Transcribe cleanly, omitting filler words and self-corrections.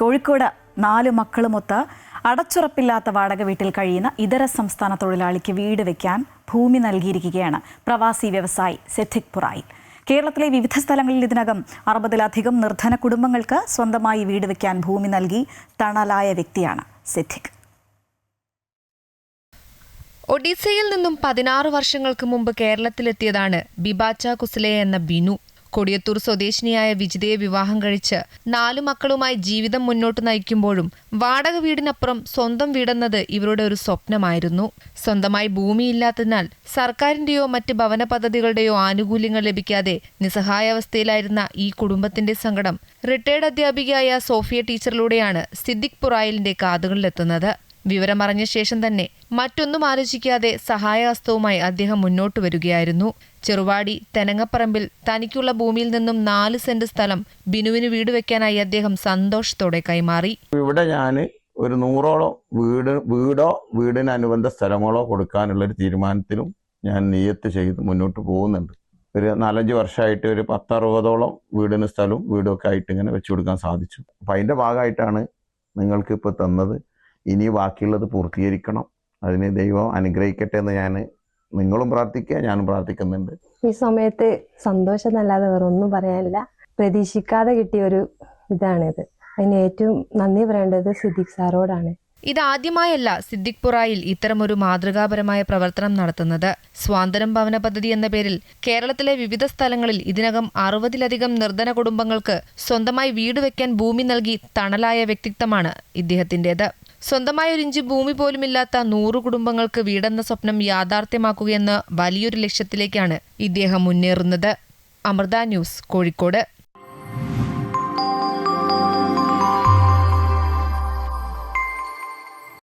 കോഴിക്കോട് 4 മക്കളുമൊത്ത് അടച്ചുറപ്പില്ലാത്ത വാടക വീട്ടിൽ കഴിയുന്ന ഇതര സംസ്ഥാന തൊഴിലാളിക്ക് വീട് വയ്ക്കാൻ ഭൂമി നൽകിയിരിക്കുകയാണ് പ്രവാസി വ്യവസായി സിദ്ദിഖ് പുറായിൽ. കേരളത്തിലെ വിവിധ സ്ഥലങ്ങളിൽ ഇതിനകം 60-ലധികം നിർധന കുടുംബങ്ങൾക്ക് സ്വന്തമായി വീട് വയ്ക്കാൻ ഭൂമി നൽകി തണലായ വ്യക്തിയാണ് സിദ്ദിഖ്. ഒഡീസയിൽ നിന്നും 16 വർഷങ്ങൾക്ക് മുമ്പ് കേരളത്തിലെത്തിയതാണ് ബിബാച്ച കുസ്ലെ എന്ന ബിനു. കൊടിയത്തൂർ സ്വദേശിനിയായ വിജിതയെ വിവാഹം കഴിച്ച് 4 മക്കളുമായി ജീവിതം മുന്നോട്ട് നയിക്കുമ്പോഴും വാടക വീടിനപ്പുറം സ്വന്തം വീടെന്നത് ഇവരുടെ ഒരു സ്വപ്നമായിരുന്നു. സ്വന്തമായി ഭൂമിയില്ലാത്തതിനാൽ സർക്കാരിന്റെയോ മറ്റ് ഭവന പദ്ധതികളുടെയോ ആനുകൂല്യങ്ങൾ ലഭിക്കാതെ നിസ്സഹായാവസ്ഥയിലായിരുന്ന ഈ കുടുംബത്തിന്റെ സങ്കടം റിട്ടയർഡ് അധ്യാപികയായ സോഫിയ ടീച്ചറിലൂടെയാണ് സിദ്ദിഖ് പുറായിലിന്റെ കാതുകളിലെത്തുന്നത്. വിവരമറിഞ്ഞ ശേഷം തന്നെ മറ്റൊന്നും ആലോചിക്കാതെ സഹായഹസ്തവുമായി അദ്ദേഹം മുന്നോട്ട് വരികയായിരുന്നു. ചെറുവാടി തെനങ്ങപ്പറമ്പിൽ തനിക്കുള്ള ഭൂമിയിൽ നിന്നും 4 സെന്റ് സ്ഥലം ബിനുവിന് വീട് വെക്കാനായി അദ്ദേഹം സന്തോഷത്തോടെ കൈമാറി. ഇവിടെ ഞാൻ ഒരു 100ഓളം വീടോ വീടിനനുബന്ധ സ്ഥലങ്ങളോ കൊടുക്കാനുള്ളൊരു തീരുമാനത്തിലും ഞാൻ നിയത്ത് ചെയ്ത് മുന്നോട്ട് പോകുന്നുണ്ട്. ഒരു 4-5 വർഷമായിട്ട് ഒരു 10-60ഓളം വീടിന് സ്ഥലവും വീടും ഒക്കെ ആയിട്ട് ഇങ്ങനെ വെച്ചു കൊടുക്കാൻ സാധിച്ചു. അപ്പം അതിൻ്റെ ഭാഗമായിട്ടാണ് നിങ്ങൾക്ക് ഇപ്പോൾ തന്നത്. ഇനി ബാക്കിയുള്ളത് പൂർത്തീകരിക്കണം. അതിന് ദൈവം അനുഗ്രഹിക്കട്ടെ എന്ന് നിങ്ങളും പ്രാർത്ഥിക്കുക, ഞാനും പ്രാർത്ഥിക്കുന്നുണ്ട്. ഈ സമയത്ത് സന്തോഷം എന്നല്ലാതെ വേറെ ഒന്നും പറയാനില്ല. പ്രതീക്ഷിക്കാതെ കിട്ടിയൊരു ഇതാണിത്. അതിന് ഏറ്റവും നന്ദി പറയേണ്ടത് സിദ്ദിഖ് സാറോടാണ്. ഇതാദ്യമായല്ല സിദ്ദിഖ് പുറായിൽ ഇത്തരമൊരു മാതൃകാപരമായ പ്രവർത്തനം നടത്തുന്നത്. സ്വാതന്ത്ര്യം ഭവന പദ്ധതി എന്ന പേരിൽ കേരളത്തിലെ വിവിധ സ്ഥലങ്ങളിൽ ഇതിനകം 60-ലധികം നിർധന കുടുംബങ്ങൾക്ക് സ്വന്തമായി വീട് വെക്കാൻ ഭൂമി നൽകി തണലായ വ്യക്തിത്വമാണ് ഇദ്ദേഹത്തിൻ്റെത്. സ്വന്തമായ 1 ഇഞ്ച് ഭൂമി പോലുമില്ലാത്ത 100 കുടുംബങ്ങൾക്ക് വീടെന്ന സ്വപ്നം യാഥാർത്ഥ്യമാക്കുകയെന്ന വലിയൊരു ലക്ഷ്യത്തിലേക്കാണ് ഇദ്ദേഹം മുന്നേറുന്നത്. അമൃത ന്യൂസ്, കോഴിക്കോട്.